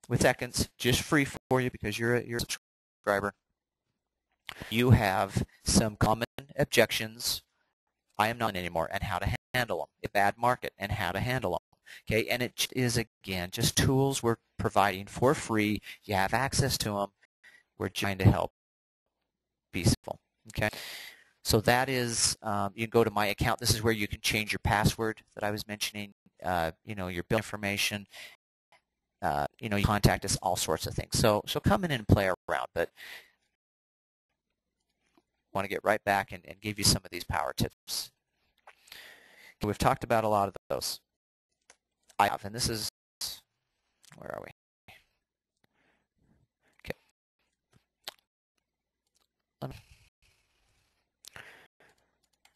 with seconds, just free for you because you're a subscriber. You have some common objections. I am not anymore, and how to handle them. A bad market and how to handle them. Okay, and it is, again, just tools we're providing for free. You have access to them. We're trying to help. Peaceful. Okay, so that is, you can go to my account. This is where you can change your password that I was mentioning, your bill information, you contact us, all sorts of things. So come in and play around, but I want to get right back and give you some of these power tips. We've talked about a lot of those. I have, and this is, where are we? Okay.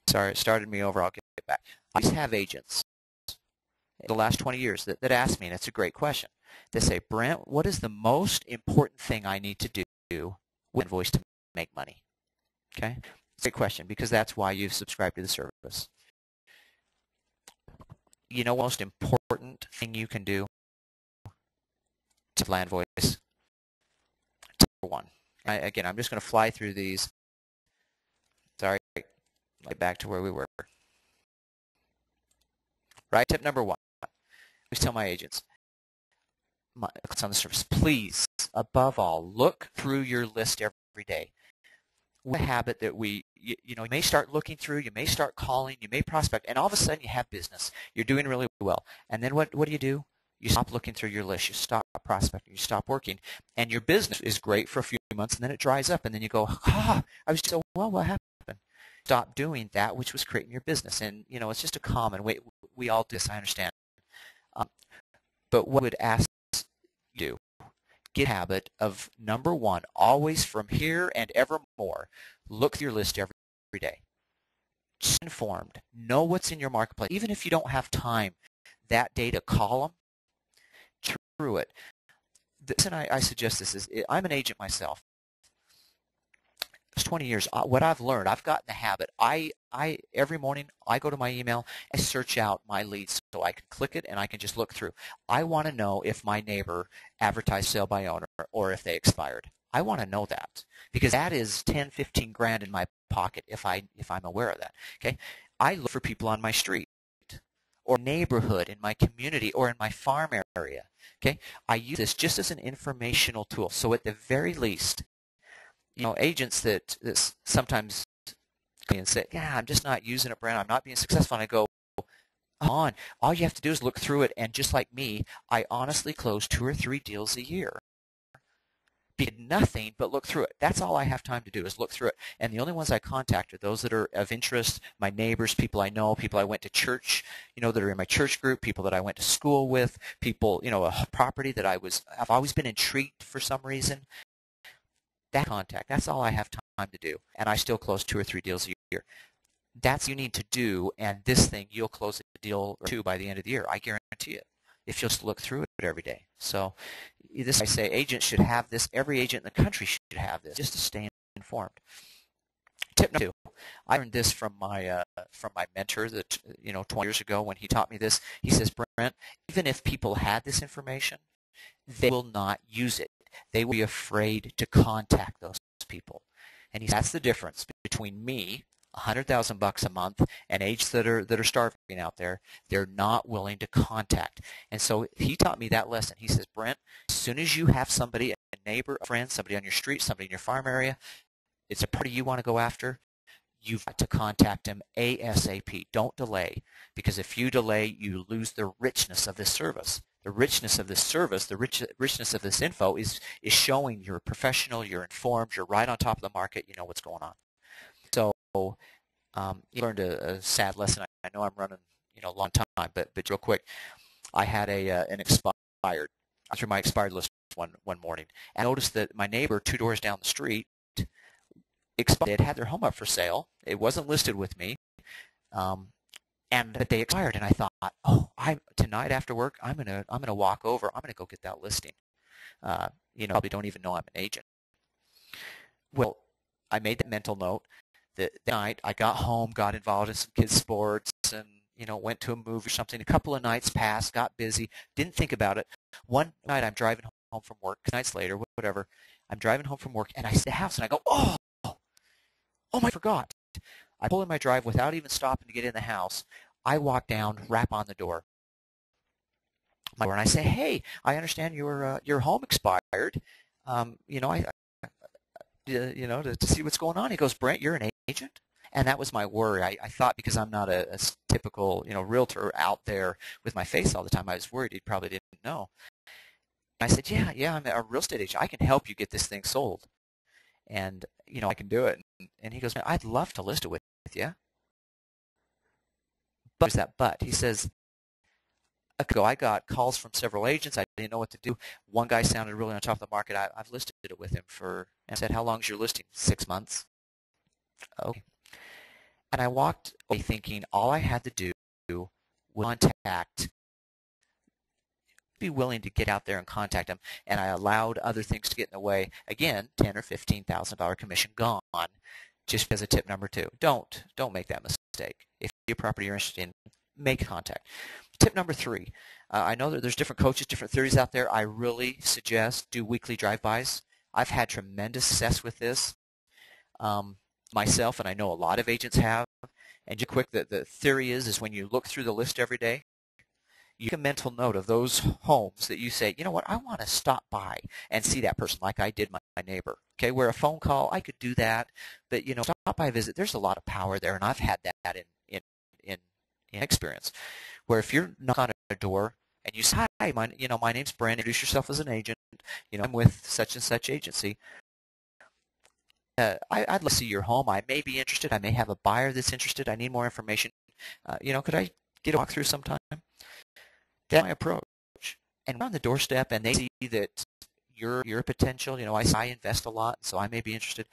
Sorry, it started me over. I'll get back. I always have agents in the last 20 years that ask me, and it's a great question. They say, Brent, what is the most important thing I need to do with invoice to make money? Okay, it's a great question because that's why you've subscribed to the service. You know, most important thing you can do to land voice. Number one. Again, I'm just going to fly through these. Sorry, get back to where we were. Right, tip number one. I always tell my agents, clients on the service, please, above all, look through your list every day. What habit that you may start looking through, you may start calling, you may prospect, and all of a sudden you have business. You're doing really well. And then what do? You stop looking through your list. You stop prospecting. You stop working. And your business is great for a few months, and then it dries up, and then you go, I was so well, what happened? Stop doing that which was creating your business. And, it's just a common way. We all do this, I understand. But what I would ask you to do, get a habit of, number one, always from here and evermore, look through your list every day. Just informed. Know what's in your marketplace. Even if you don't have time that day to call them, through it. The reason I suggest this is I'm an agent myself. It's 20 years. What I've learned, I've gotten the habit. I every morning I go to my email, I search out my leads so I can click it and I can just look through. I want to know if my neighbor advertised sale by owner or if they expired. I want to know that because that is 10, 15 grand in my pocket if I'm aware of that. Okay, I look for people on my street or neighborhood, in my community, or in my farm area. Okay, I use this just as an informational tool. So at the very least, agents that sometimes come and say, yeah, I'm just not using it, Brent, I'm not being successful, and I go, on. All you have to do is look through it, and just like me, I honestly close 2 or 3 deals a year. Did nothing but look through it. That's all I have time to do is look through it. And the only ones I contact are those that are of interest, my neighbors, people I know, people I went to church, that are in my church group, people that I went to school with, people, a property that I've always been intrigued for some reason. That contact, that's all I have time to do. And I still close 2 or 3 deals a year. That's what you need to do, and this thing, you'll close a deal or 2 by the end of the year. I guarantee it. If you'll just look through it every day. So this, I say, agents should have this. Every agent in the country should have this, just to stay informed. Tip number 2. I learned this from my mentor that 20 years ago when he taught me this. He says, Brent, even if people had this information, they will not use it. They will be afraid to contact those people. And he says, that's the difference between me, $100,000 a month, and agents that are starving out there. They're not willing to contact. And so he taught me that lesson. He says, Brent, as soon as you have somebody, a neighbor, a friend, somebody on your street, somebody in your farm area, it's a party you want to go after, you've got to contact them ASAP. Don't delay, because if you delay, you lose the richness of this service. The richness of this service, the richness of this info is showing you're professional, you're informed, you're right on top of the market, you know what's going on. So you learned a sad lesson. I know I'm running a long time, but real quick, I had an expired through my expired list one morning, and I noticed that my neighbor 2 doors down the street expired. They had their home up for sale. It wasn't listed with me, but they expired. And I thought, tonight after work, I'm gonna walk over. I'm gonna go get that listing. Probably don't even know I'm an agent. Well, I made that mental note. That night I got home, got involved in some kids' sports, and went to a movie or something. A couple of nights passed, got busy, didn't think about it. One night I'm driving home from work, nights later, whatever. I'm driving home from work, and I see the house, and I go, oh my, I forgot. I pull in my drive without even stopping to get in the house. I walk down, rap on the door, and I say, hey, I understand your home expired. To see what's going on. He goes, Brent, you're an agent? And that was my worry. I thought, because I'm not a typical, realtor out there with my face all the time, I was worried he probably didn't know. I said, yeah, I'm a real estate agent. I can help you get this thing sold. And, I can do it. And he goes, I'd love to list it with you. But there's that but. He says, I got calls from several agents. I didn't know what to do. One guy sounded really on top of the market. I've listed it with him and I said, how long is your listing? 6 months. Okay. And I walked away thinking all I had to do was be willing to get out there and contact him, and I allowed other things to get in the way. Again, $10,000 or $15,000 commission gone, just as a tip number 2. Don't make that mistake. If your property you're interested in, make contact. Tip number 3, I know that there's different coaches, different theories out there. I really suggest do weekly drive-bys. I've had tremendous success with this myself, and I know a lot of agents have. And just quick, the theory is when you look through the list every day, you make a mental note of those homes that you say, you know what, I want to stop by and see that person like I did my neighbor. Okay, where a phone call, I could do that, but stop by visit, there's a lot of power there, and I've had that in experience. Where if you're knocking on a door and you say, hi, my name's Brent, introduce yourself as an agent, I'm with such and such agency. I'd love to see your home. I may be interested. I may have a buyer that's interested. I need more information. Could I get a walkthrough sometime? That's my approach. And we're on the doorstep, and they see that you're a potential. I invest a lot, so I may be interested,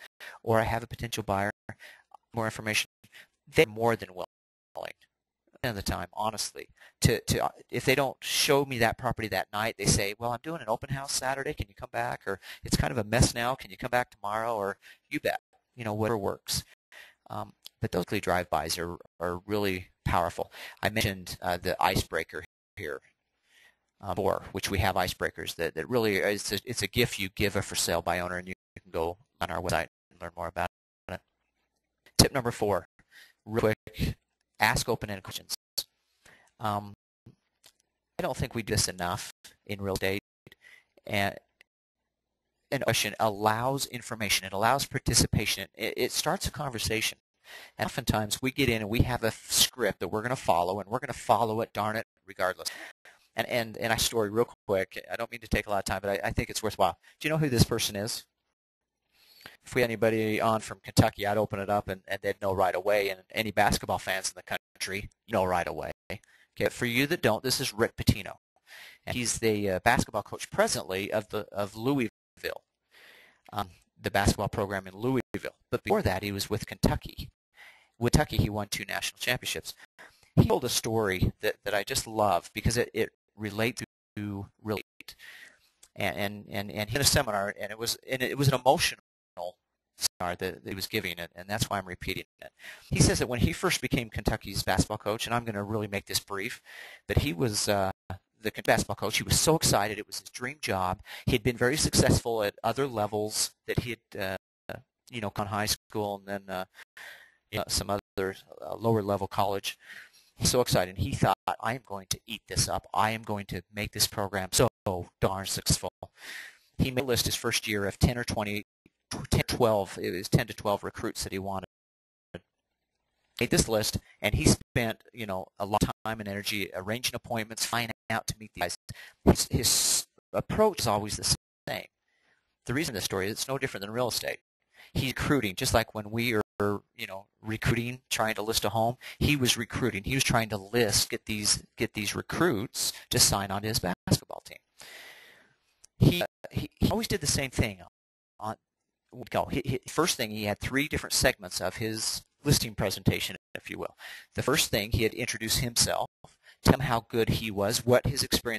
or I have a potential buyer. More information. They're more than willing. Of the time, honestly, to if they don't show me that property that night, they say, well, I'm doing an open house Saturday, can you come back? Or it's kind of a mess now, can you come back tomorrow? Or you bet, whatever works. But those drive-bys are really powerful. I mentioned the icebreaker here, which we have icebreakers that really it's a gift you give a for sale by owner, and you can go on our website and learn more about it. Tip number 4, real quick. Ask open-ended questions. I don't think we do this enough in real estate. And a question allows information. It allows participation. It starts a conversation. And oftentimes we get in and we have a script that we're going to follow, and we're going to follow it, darn it, regardless. And I story real quick. I don't mean to take a lot of time, but I think it's worthwhile. Do you know who this person is? If we had anybody on from Kentucky, I'd open it up and they'd know right away. And any basketball fans in the country know right away. Okay, for you that don't, this is Rick Pitino, and he's the basketball coach presently of Louisville, the basketball program in Louisville. But before that, he was with Kentucky. With Kentucky, he won 2 national championships. He told a story that I just love because it relates to real estate. And he had a seminar, and it was an emotional seminar that he was giving it, and that's why I'm repeating it. He says that when he first became Kentucky's basketball coach, and I'm going to really make this brief, that he was the basketball coach. He was so excited. It was his dream job. He had been very successful at other levels that he had, on high school and then some other lower level college. He's so excited. He thought, I am going to eat this up. I am going to make this program so darn successful. He made a list his first year of 10 or 20, 10, 12. It was 10 to 12 recruits that he wanted. Made this list, and he spent a lot of time and energy arranging appointments, flying out to meet these guys. His approach is always the same. The reason this story is it's no different than real estate. He's recruiting, just like when we are recruiting, trying to list a home. He was recruiting. He was trying to get these recruits to sign on to his basketball team. He always did the same thing. First thing, he had 3 different segments of his listing presentation, if you will. The first thing, he had introduced himself, tell him how good he was, what his experience